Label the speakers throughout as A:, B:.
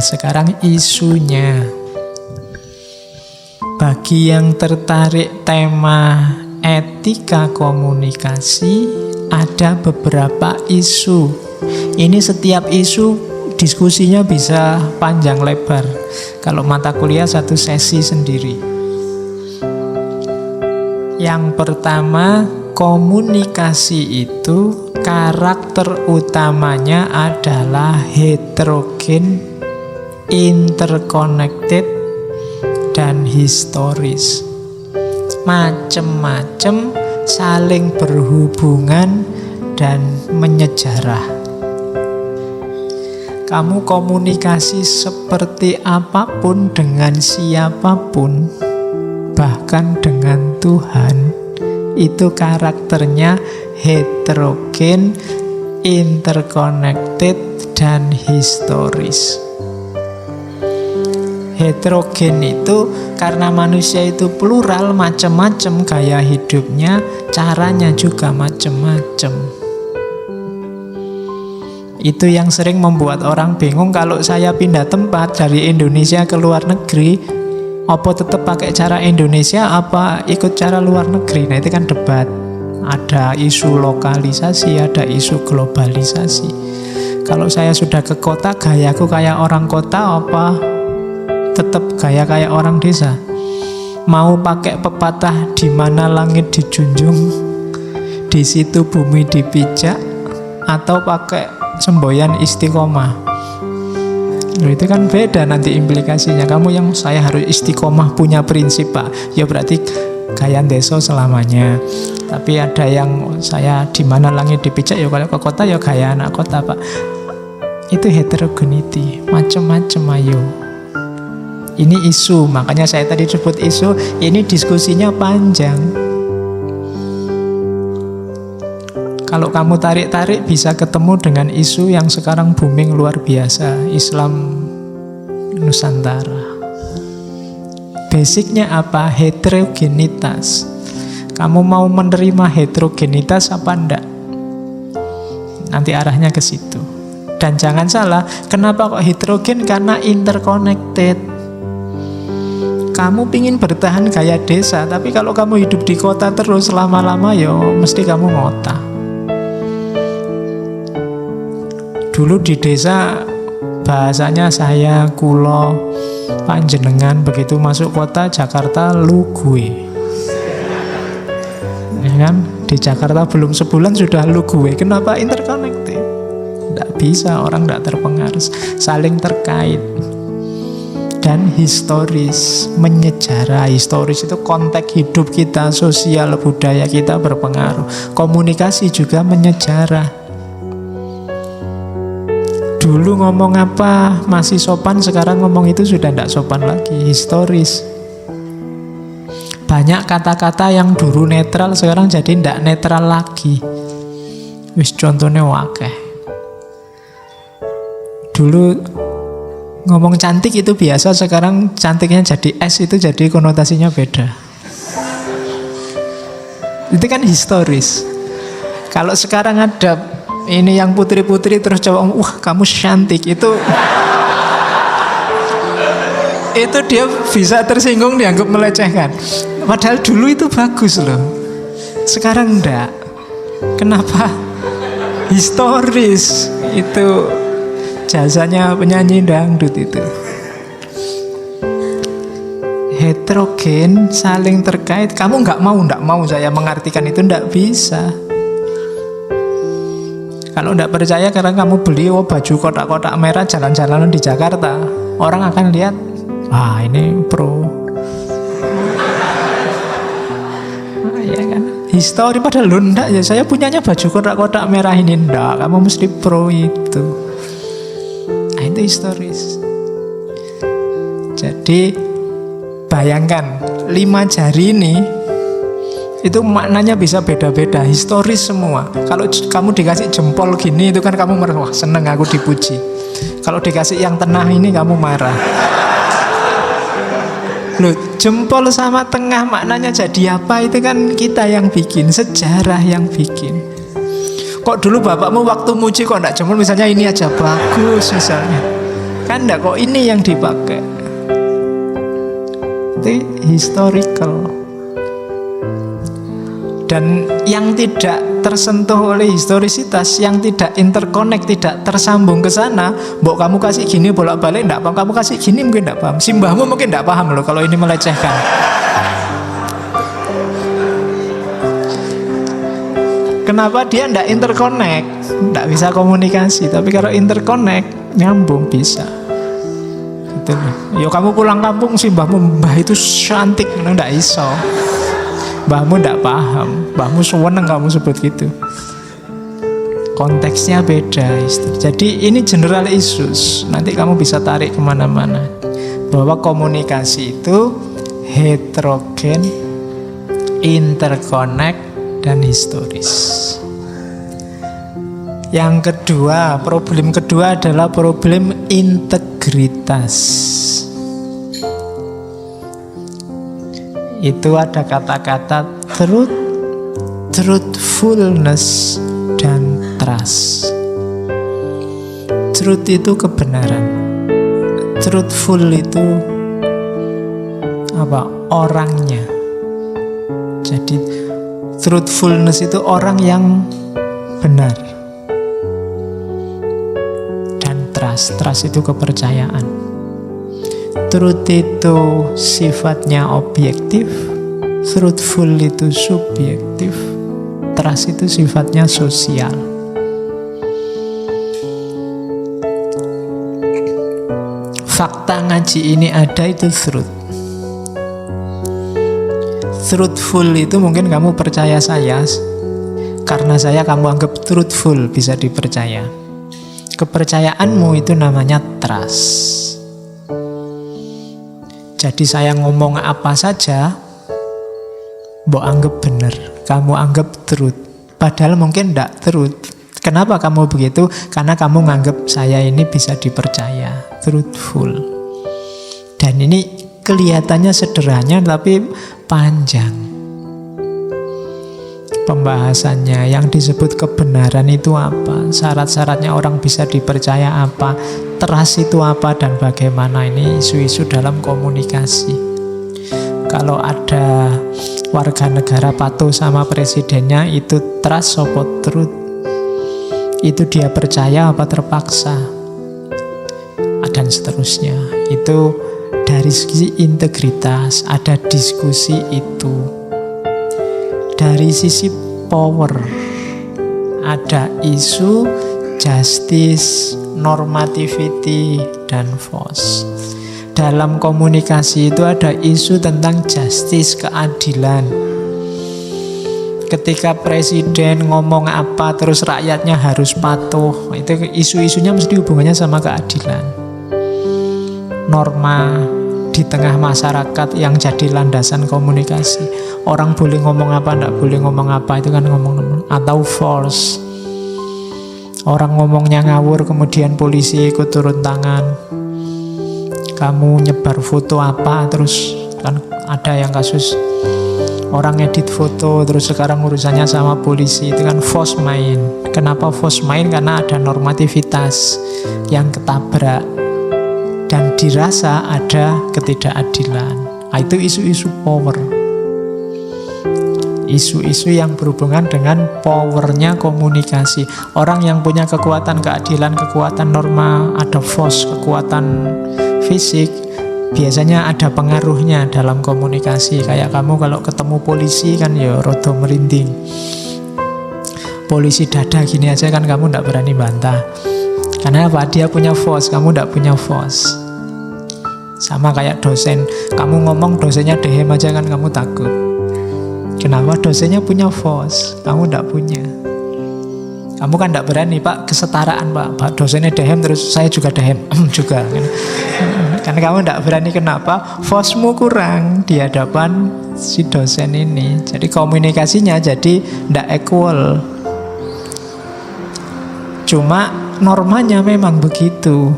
A: sekarang isunya. Bagi yang tertarik tema etika komunikasi, ada beberapa isu. Ini setiap isu diskusinya bisa panjang lebar. Kalau mata kuliah satu sesi sendiri. Yang pertama, komunikasi itu karakter utamanya adalah heterogen, interconnected, dan historis. Macem-macem, saling berhubungan dan menyejarah. Kamu komunikasi seperti apapun dengan siapapun, bahkan dengan Tuhan, itu karakternya heterogen, interconnected, dan historis. Heterogen itu karena manusia itu plural, macam-macam gaya hidupnya, caranya juga macam-macam. Itu yang sering membuat orang bingung. Kalau saya pindah tempat dari Indonesia ke luar negeri, apa tetap pakai cara Indonesia, apa ikut cara luar negeri? Nah itu kan debat. Ada isu lokalisasi, ada isu globalisasi. Kalau saya sudah ke kota, gayaku kayak orang kota, apa tetap gaya kayak orang desa? Mau pakai pepatah di mana langit dijunjung, di situ bumi dipijak, atau pakai semboyan istiqomah? Nah, itu kan beda nanti implikasinya. Kamu yang saya harus istiqomah, punya prinsip Pak, ya berarti gaya desa selamanya. Tapi ada yang saya di mana langit dipijak, ya kalau ke kota ya gaya anak kota Pak. Itu heterogeneity, macam-macam ayo. Ini isu, makanya saya tadi sebut isu. Ini diskusinya panjang. Kalau kamu tarik-tarik bisa ketemu dengan isu yang sekarang booming luar biasa, Islam Nusantara. Basicnya apa? Heterogenitas. Kamu mau menerima heterogenitas apa enggak? Nanti arahnya ke situ. Dan jangan salah, kenapa kok heterogen? Karena interconnected. Kamu pingin bertahan gaya desa, tapi kalau kamu hidup di kota terus lama-lama, ya mesti kamu ngota. Dulu di desa bahasanya saya, kulo, panjenengan. Begitu masuk kota Jakarta, lu gue. Ya kan? Di Jakarta belum sebulan sudah lu gue. Kenapa? Interconnected. Tidak bisa, orang tidak terpengaruh, saling terkait. Dan historis, menyejarah. Historis itu konteks hidup kita, sosial, budaya kita berpengaruh. Komunikasi juga menyejarah. Dulu ngomong apa masih sopan, sekarang ngomong itu sudah tidak sopan lagi. Historis. Banyak kata-kata yang dulu netral sekarang jadi tidak netral lagi. Wis contohnya wakeh. Dulu ngomong cantik itu biasa, sekarang cantiknya jadi S, itu jadi konotasinya beda. Itu kan historis. Kalau sekarang ada ini yang putri-putri terus coba, wah kamu cantik, itu dia bisa tersinggung, dianggap melecehkan. Padahal dulu itu bagus loh, sekarang enggak. Kenapa? Historis. Itu jasanya penyanyi dangdut itu. Heterogen, saling terkait. Kamu nggak mau saya mengartikan itu, nggak bisa. Kalau nggak percaya, karena kamu beli baju kotak-kotak merah jalan-jalan di Jakarta, orang akan lihat, wah ini pro. Ya kan? Histori, padahal lu enggak ya, saya punyanya baju kotak-kotak merah ini, enggak, kamu mesti pro itu. Nah, itu historis. Jadi bayangkan 5 jari ini itu maknanya bisa beda-beda, historis semua. Kalau kamu dikasih jempol gini, itu kan kamu merasa, wah seneng aku dipuji. Kalau dikasih yang tengah ini kamu marah. Loh, jempol sama tengah maknanya jadi apa? Itu kan kita yang bikin, sejarah yang bikin. Kok dulu bapakmu waktu muji kok enggak jempol, misalnya ini aja bagus misalnya. Kan enggak kok ini yang dipakai. Itu historical. Dan yang tidak tersentuh oleh historisitas, yang tidak interconnect, tidak tersambung ke sana, mbok kamu kasih gini bolak-balik enggak paham, kamu kasih gini mungkin enggak paham, simbahmu mungkin enggak paham loh kalau ini melecehkan. Kenapa dia enggak interconnect? Enggak bisa komunikasi, tapi kalau interconnect nyambung bisa. Gitu loh. Yo kamu pulang kampung simbahmu, mbah itu cantik, enggak iso. Mbahmu ndak paham, mbahmu seneng kamu sebut gitu. Konteksnya beda. Jadi ini general issues. Nanti kamu bisa tarik kemana-mana. Bahwa komunikasi itu heterogen, interconnect, dan historis. Yang kedua, problem kedua adalah problem integritas. Itu ada kata-kata truth, truthfulness, dan trust. Truth itu kebenaran. Truthful itu apa? Orangnya. Jadi truthfulness itu orang yang benar. Dan trust itu kepercayaan. Truth itu sifatnya objektif, truthful itu subjektif, trust itu sifatnya sosial. Fakta ngaji ini ada itu truth. Truthful itu mungkin kamu percaya saya, karena saya kamu anggap truthful, bisa dipercaya. Kepercayaanmu itu namanya trust. Jadi saya ngomong apa saja, mbok anggap benar, kamu anggap truth. Padahal mungkin tidak truth. Kenapa kamu begitu? Karena kamu nganggap saya ini bisa dipercaya, truthful. Dan ini kelihatannya sederhana tapi panjang pembahasannya. Yang disebut kebenaran itu apa? Syarat-syaratnya orang bisa dipercaya apa? Trust itu apa dan bagaimana? Ini isu-isu dalam komunikasi. Kalau ada warga negara patuh sama presidennya, itu trust apa truth? Itu dia percaya apa terpaksa? Dan seterusnya. Itu dari sisi integritas, ada diskusi itu. Dari sisi power, ada isu justice, normativity, dan force. Dalam komunikasi itu ada isu tentang justice, keadilan. Ketika presiden ngomong apa terus rakyatnya harus patuh, itu isu-isunya mesti hubungannya sama keadilan. Norma di tengah masyarakat yang jadi landasan komunikasi. Orang boleh ngomong apa, enggak boleh ngomong apa, itu kan ngomong. Atau force. Orang ngomongnya ngawur, kemudian polisi ikut turun tangan. Kamu nyebar foto apa, terus kan ada yang kasus orang edit foto, terus sekarang urusannya sama polisi. Itu kan force main. Kenapa force main? Karena ada normativitas yang ketabrak dan dirasa ada ketidakadilan. Itu isu-isu power. Isu-isu yang berhubungan dengan powernya komunikasi. Orang yang punya kekuatan keadilan, kekuatan norma, ada force, kekuatan fisik, biasanya ada pengaruhnya dalam komunikasi. Kayak kamu kalau ketemu polisi kan ya rodo merinding. Polisi dada gini aja kan kamu tidak berani bantah. Karena apa? Dia punya force, kamu tidak punya force. Sama kayak dosen, kamu ngomong dosennya dehem aja kan kamu takut. Kenapa? Dosennya punya force, kamu tidak punya. Kamu kan tidak berani, Pak, kesetaraan Pak dosennya dehem terus saya juga dehem juga kan. Karena kamu tidak berani. Kenapa? Force-mu kurang di hadapan si dosen ini. Jadi komunikasinya jadi tidak equal. Cuma normanya memang begitu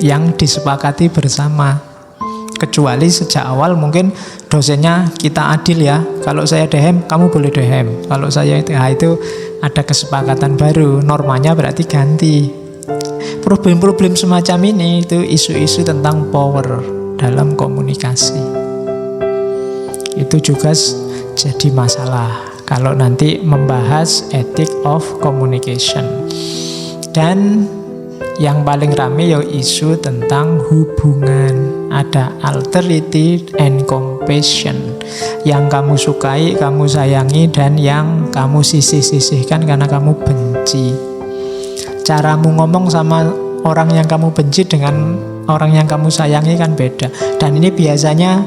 A: yang disepakati bersama. Kecuali sejak awal mungkin dosennya kita adil ya. Kalau saya dehem, kamu boleh dehem. Kalau saya itu ada kesepakatan baru, normanya berarti ganti. Problem-problem semacam ini itu isu-isu tentang power dalam komunikasi. Itu juga jadi masalah kalau nanti membahas ethic of communication. Dan yang paling rame ya isu tentang hubungan. Ada alterity and compassion. Yang kamu sukai, kamu sayangi, dan yang kamu sisih-sisihkan karena kamu benci. Caramu ngomong sama orang yang kamu benci dengan orang yang kamu sayangi kan beda. Dan ini biasanya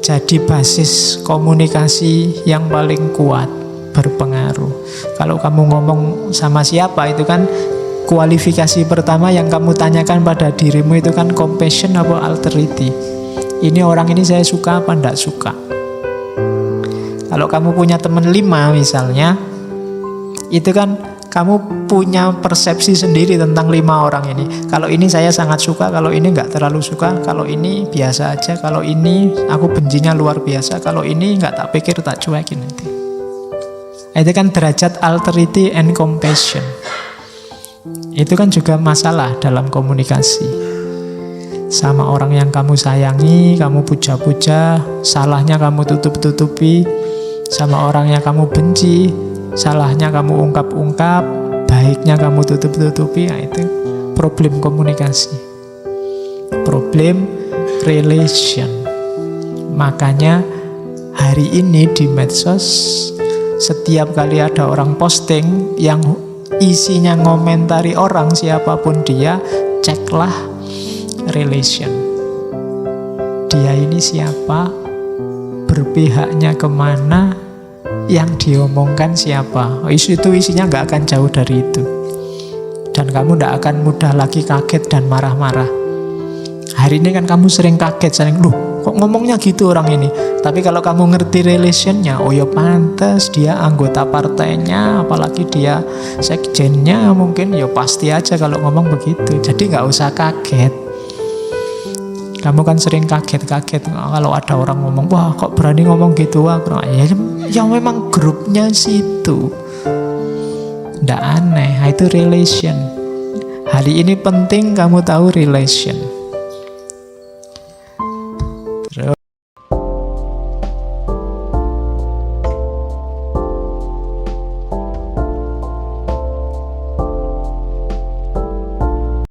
A: jadi basis komunikasi yang paling kuat, berpengaruh. Kalau kamu ngomong sama siapa, itu kan kualifikasi pertama yang kamu tanyakan pada dirimu itu kan compassion apa alterity. Ini orang ini saya suka apa enggak suka. Kalau kamu punya teman 5 misalnya, itu kan kamu punya persepsi sendiri tentang 5 orang ini. Kalau ini saya sangat suka, kalau ini enggak terlalu suka, kalau ini biasa aja, kalau ini aku bencinya luar biasa, kalau ini enggak tak pikir tak cuekin nanti. Itu kan derajat alterity and compassion. Itu kan juga masalah dalam komunikasi. Sama orang yang kamu sayangi, kamu puja-puja, salahnya kamu tutup-tutupi. Sama orang yang kamu benci, salahnya kamu ungkap-ungkap, baiknya kamu tutup-tutupi. Nah, itu problem komunikasi, problem relation. Makanya hari ini di medsos, setiap kali ada orang posting yang isinya ngomentari orang siapapun dia, ceklah relation. Dia ini siapa, berpihaknya kemana, yang diomongkan siapa. Itu isinya gak akan jauh dari itu. Dan kamu gak akan mudah lagi kaget dan marah-marah. Hari ini kan kamu sering kaget, sering loh kok ngomongnya gitu orang ini. Tapi kalau kamu ngerti relationnya, oh ya pantas dia anggota partainya, apalagi dia sekjennya, mungkin ya pasti aja kalau ngomong begitu. Jadi gak usah kaget. Kamu kan sering kaget-kaget kalau ada orang ngomong, wah kok berani ngomong gitu, wah ya memang grupnya situ. Nggak aneh, itu relation. Hari ini penting kamu tahu relation.